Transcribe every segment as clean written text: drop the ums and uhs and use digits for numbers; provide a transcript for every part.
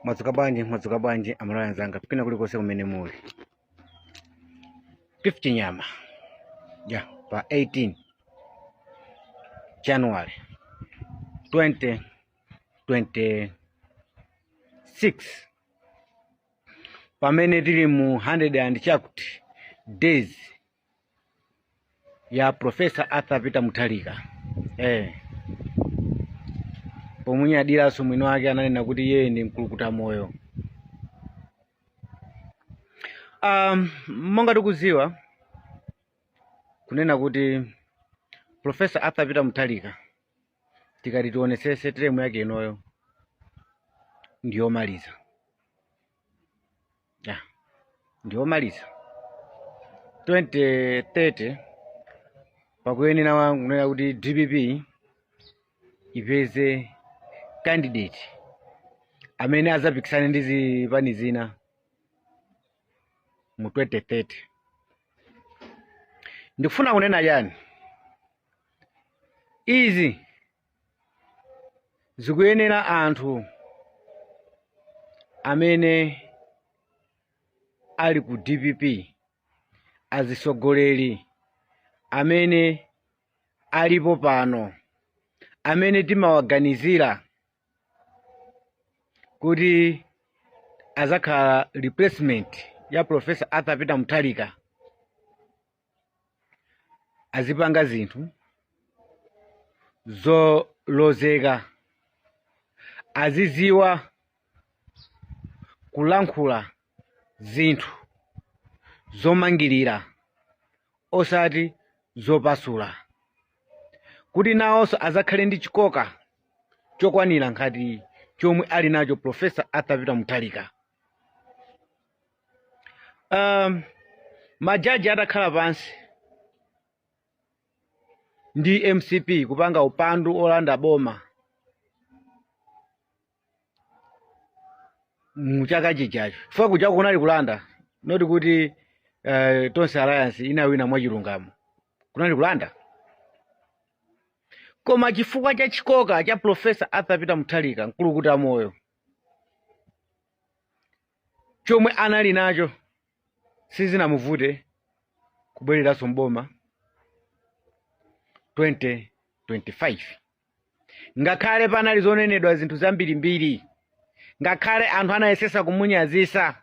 Mwadzuka bwanji amalawi anzanga pina kulikonse kumene muli. 50 nyama pa 18 January 2026 pamene tili mu 100 and chakuti days ya Professor Arthur Peter Mutharika. Pomwe adiraso mwino wake ananena kuti yeye ndi mkulukuta moyo. Monga tikuziwa kunena kuti Professor Arthur Peter Mutharika tikati tionesese teremu yake inoyo ndiyomaliza. Ndiyomaliza 2030 pakuyenera wangu kunena kuti DPP ipeze candidate amene azapikisane ndi zipani zina mu 2030. Ndikufuna kunena yani izi zikuyenera anthu amene ali ku DPP, azisogoleri amene alipo pano, amene timawaganizira kuti azakhala replacement ya Professor Arthur Peter Mutharika, azipanga zinthu zolozeka, aziziwa kulankhula zinthu zomangirira osati zopasula, kuti nawonso azakhale ndi chikoka chokwanira ngati chomwe ali nacho Professor Arthur Peter Mutharika. Majaji atakhala pansi ndi MCP kupanga upandu olanda boma muchaka chichacho, chifukwa kuja kunali kulanda, noti kuti Tonse Alliance inawina mwachilungamo, kunali kulanda. Koma chifukwa cha chikoka cha Professor Arthur Peter Mutharika mkulukuta moyo chomwe anali nacho sizinamuvute kubwereranso mboma 2025. Ngakhale panali zonenedwa zinthu zambirimbiri, ngakhale anthu anayesesa kumunyazisa,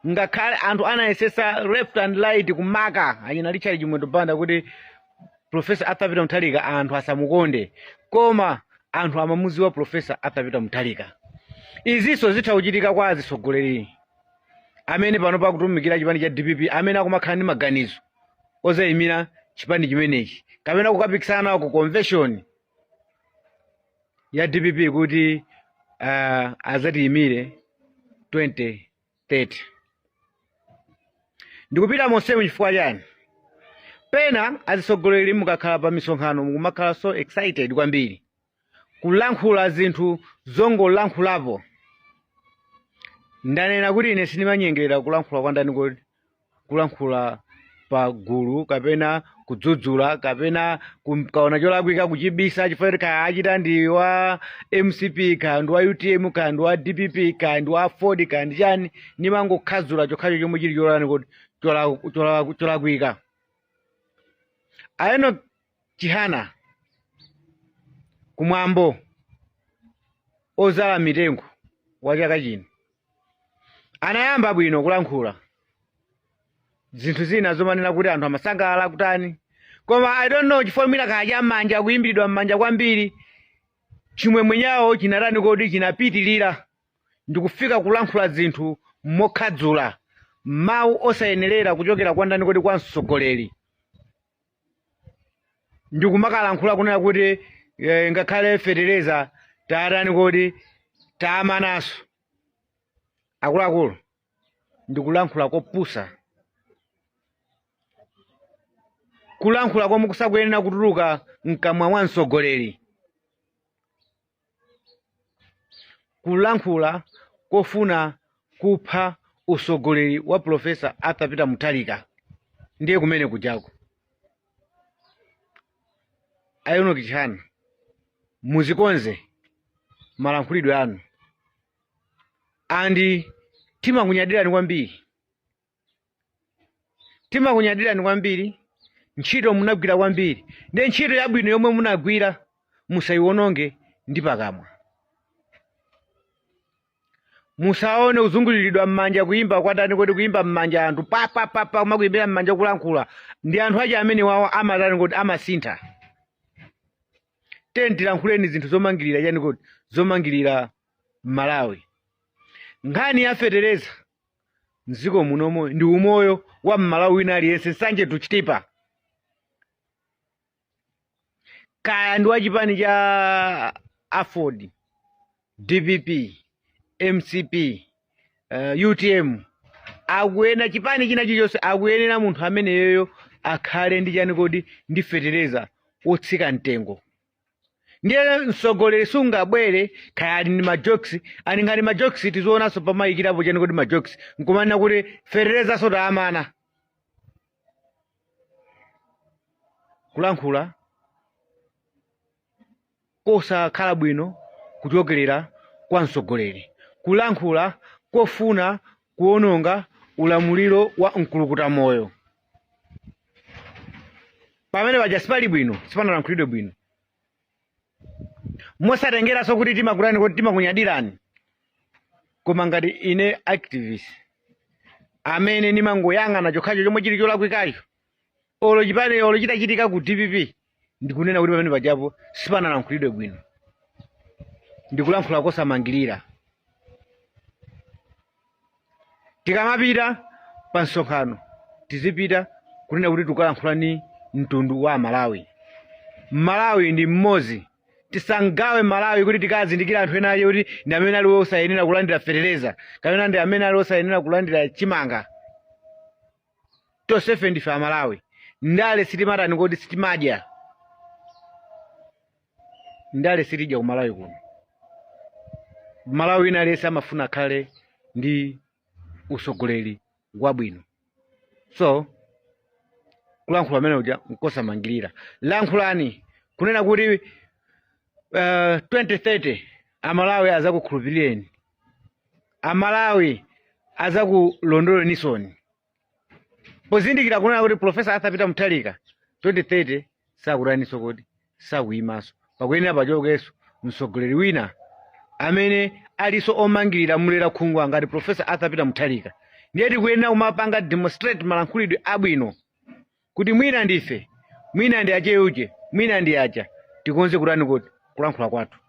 ngakhale anthu anayesesa left and right kumaka anyina Richard Chimwendo Banda kuti Professor Arthur Peter Mutharika anthu asamukonde, koma anthu amamuziwa Professor Arthur Peter Mutharika. Izinso zitha kuchitika kwa azisogoleri amene pano pakutumikira chipani cha DPP, amene akumakhala ndi maganizo ozayimira chipani chimenechi, kapena kukapikisana ku convention ya DPP kuti azatiyimire 2030. Ndikupita monsemu chifukwa chani? Pena azisogoleri mukakhala pa misonkhano mukumakhala so excited kwambiri kulankhula zinthu zongolankhulapo. Ndanena kuti ine sindimanyengerera kulankhula kwa ndani, kuti kulankhula pa gulu kapena kudzudzula kapena kaona cholakwika kuchibisa chifukwa kaya achita ndi wa MCP kaya ndi wa UTM kaya ndi wa DPP kaya ndi wa Ford kaya ndi chani, nimangokhadzula chokhacho chomwe chili cholani kuti cholakwika. Ayeno Chihana kumwambo ozala mitengo wa chaka chino anayamba bwino kulankhula zinthu zina zomanena kuti anthu amasangalala kutani, koma I don't know chifukwa mwina kaya chamanja kuyimbidwa m'manja kwambiri, chimwemwe chawo chinatani kodi chinapitilira ndikufika kulankhula zinthu mokhadzula, mawu osayenerera kuchokera kwa ndani kodi kwa msogoleri. Ndikumakalankhula kunena kuti ngakhale fetereza taatani kodi taamanaso. Akuluakulu ndikulankhula kopusa, kulankhula komwe kusakuyenera kutuluka mkamwa mwa msogoleri, kulankhula kofuna kupha usogoleri wa Professor Arthur Peter Mutharika ndiye kumene kujako. Ayeno Chihana muzikonze malankhulidwe anu, andi timakunyadirani kwambiri. Timakunyadirani kwambiri, ntchito munagwira kwambiri. Ndi ntchito yabwino yomwe munagwira musayiwononge ndi pakamwa. Musaone uzunguliridwa mmanja kuimba kwatani kuti kuimba mmanja anthu pa makuimbira mmanja kulankhula. Ndi anthu aja amene wawo amatani kuti amasintha. Tilankhuleni zinthu zomangirira yani kuti zomangirira Malawi. Nkhani ya fetereza mdziko munomo ndi umoyo wa Malawi wina aliyense nsanje tuchitipa. Kaya ndi wachipani cha Afford, DPP, MCP, UTM, akuyenera chipani china chilichonse akuyenera munthu ameneyo akhale ndi chani kodi ndi fetereza wotsika mtengo. Ndiye mtsogoleri sungabwere kaya ali ndi majokes, ali ngati majokes tizoonanso pamayikirapo chani kodi majokes nkumanena kuti fetereza sota amana. Kulankhula kosakhala bwino kuchokerera kwa mtsogoleri. Kulankhula kofuna kuononga ulamuliro wa mkulukuta moyo. Pamene paja sipali bwino, sipanalankhulidwe bwino. Mosatengeraso kuti timakulani kuti timakunyadirani. Koma ngati ine activist amene nimangoyang'ana chokhacho chomwe chili cholakwikacho, olo chipani olo chitachitika ku DPP, ndikunena kuti pamene pajapo sipanalankhulidwe bwino. Ndikulankhula kosamangirira. Tikamapita pa msonkhano tizipita kunena kuti tukalankhula ni mtundu wa Malawi. Malawi ndi mmodzi. Tisangawe Malawi kuti tikazindikira anthu ena aje kuti ndi amene ali osayenera kulandira fetereza, kapena ndi amene ali osayenera kulandira chimanga. Tonsefe ndife Amalawi. Ndale sitimatani kodi sitimadya. Ndale sitidya ku Malawi kuno. Malawi ina aliyense amafuna akhale ndi usogoleri wabwino. So kulankhula amene uja nkosamangirira. Lankhulani kunena kuti 2030 Amalawi azakukhulupirireni. Amalawi azakulondolenisoni. Pozindikira kunena kuti Professor Arthur Peter Mutharika 2030 sakutaniso kuti sakuyimaso. Pakuyenera pachokeso mtsogoleri wina amene aliso omangirira mulera khungu ngati Professor Arthur Peter Mutharika. Ndiye tikuyenera kumapanga demonstrate malankhulidwe abwino kuti mwina ndife, mwina ndi acheuche, mwina ndi acha, tikonze kutani kuti kulankhula kwathu.